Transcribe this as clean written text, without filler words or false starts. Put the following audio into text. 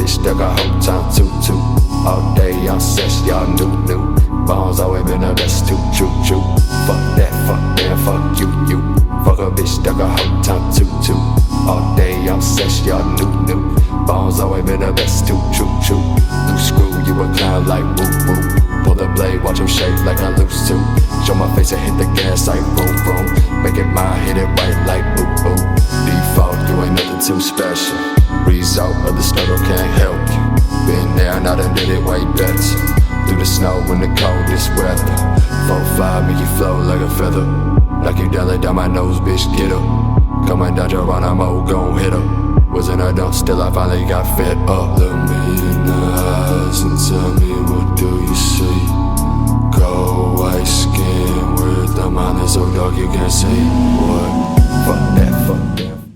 bitch that got whole time too. All day on sex, y'all new. Bones always been the best too, true. Fuck that, fuck you. Fuck a bitch that got whole time too. All day on sex, y'all new. Bones always been the best too, true. Loose screw, you a clown like woo. Pull the blade, watch him shake like I lose to. Show my face and hit the gas like boom. Make it mine, hit it right like boo. Default, you ain't nothing too special. Result of the struggle can't help you. Been there, now done did it way better. Through the snow in the coldest weather. 4-5 make you flow like a feather. Like you down my nose, bitch, get up. Coming down Geronimo, gon' hit her. Wasn't a dump, still I finally got fed up. Look me in the eyes and tell me what do you see? Cold white skin with the mind that's so dark you can't see. What?